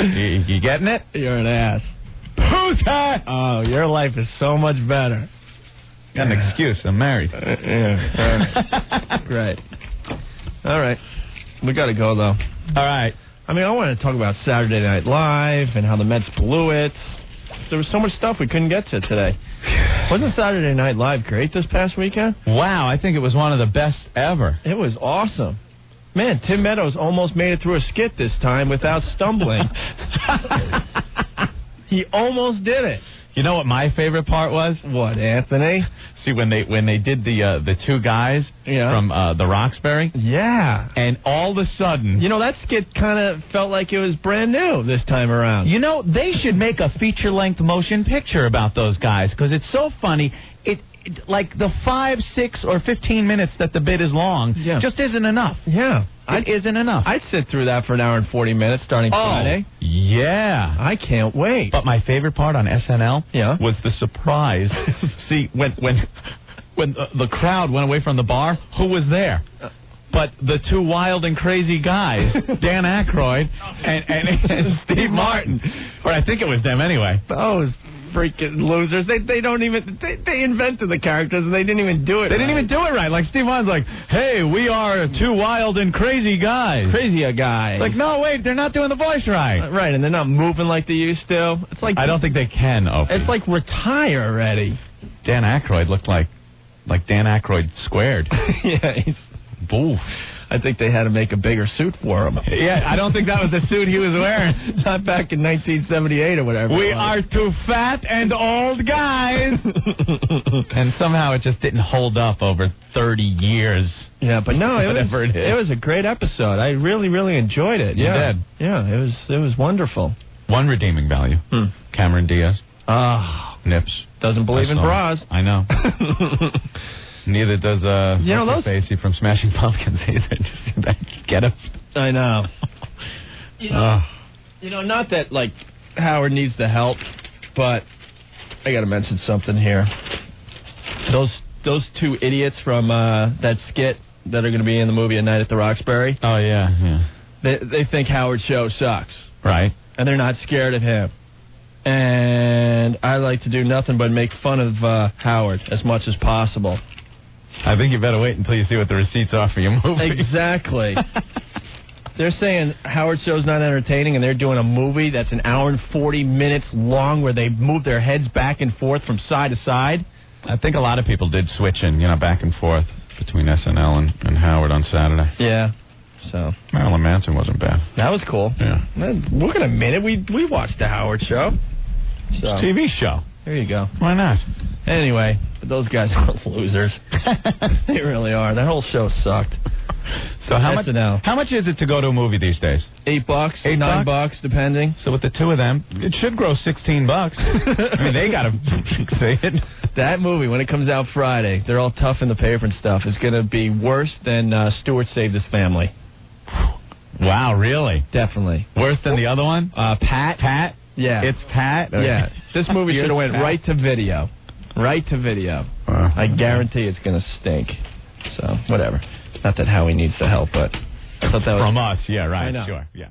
You getting it? You're an ass. Who's that? Oh, your life is so much better. Got an excuse. I'm married. Great. All right. We got to go, though. All right. I mean, I want to talk about Saturday Night Live and how the Mets blew it. There was so much stuff we couldn't get to today. Wasn't Saturday Night Live great this past weekend? Wow, I think it was one of the best ever. It was awesome. Man, Tim Meadows almost made it through a skit this time without stumbling. He almost did it. You know what my favorite part was? What, Anthony? See, when they did the two guys from the Roxbury? Yeah. And all of a sudden... You know, that skit kind of felt like it was brand new this time around. You know, they should make a feature-length motion picture about those guys, because it's so funny. Like the 5, 6, or 15 minutes that the bit is long just isn't enough. Yeah. It isn't enough. I'd sit through that for an hour and 40 minutes starting Friday. Yeah. I can't wait. But my favorite part on SNL was the surprise. See, when the crowd went away from the bar, who was there? But the two wild and crazy guys, Dan Aykroyd and Steve Martin. Or I think it was them anyway. Those freaking losers. They don't even... They invented the characters and they didn't even do it. They didn't even do it right. Like Steve Martin's like, hey, we are two wild and crazy guys. Crazier guys. Like, no, wait, they're not doing the voice right. Right, and they're not moving like they used to. It's like... I don't think they can, Opie. It's like retire already. Dan Aykroyd looked like Dan Aykroyd squared. Yeah, he's... Boof. I think they had to make a bigger suit for him. Yeah, I don't think that was the suit he was wearing. Not back in 1978 or whatever. We are two fat and old guys. And somehow it just didn't hold up over 30 years. Yeah, but no, it was a great episode. I really, really enjoyed it. You did? Yeah, it was wonderful. One redeeming value. Cameron Diaz. Nips. Doesn't believe in bras. I know. Neither does Facey from Smashing Pumpkins either. Get him? I know. You know, not that like Howard needs the help, but I got to mention something here. Those two idiots from that skit that are going to be in the movie A Night at the Roxbury. Oh yeah. They think Howard's show sucks, right? And they're not scared of him. And I like to do nothing but make fun of Howard as much as possible. I think you better wait until you see what the receipts are for your movie. Exactly. They're saying Howard's show's not entertaining, and they're doing a movie that's an hour and 40 minutes long where they move their heads back and forth from side to side. I think a lot of people did switch in, back and forth between SNL and Howard on Saturday. Yeah. So Marilyn Manson wasn't bad. That was cool. Yeah. Look at a minute. We watched the Howard show. So. TV show. There you go. Why not? Anyway, those guys are losers. They really are. That whole show sucked. So how much is it to go to a movie these days? $8, $9, depending. So with the two of them, it should grow $16. I mean, they got to say it. That movie, when it comes out Friday, they're all tough in the paper and stuff, is going to be worse than Stewart Saved His Family. Wow, really? Definitely. Worse than the other one? Pat. Pat? Yeah. It's Pat? Yeah. This movie should have went right to video. Right to video. I guarantee it's going to stink. So, whatever. Not that Howie needs the help, but I thought that was... From us, yeah, right. I know. Sure, yeah.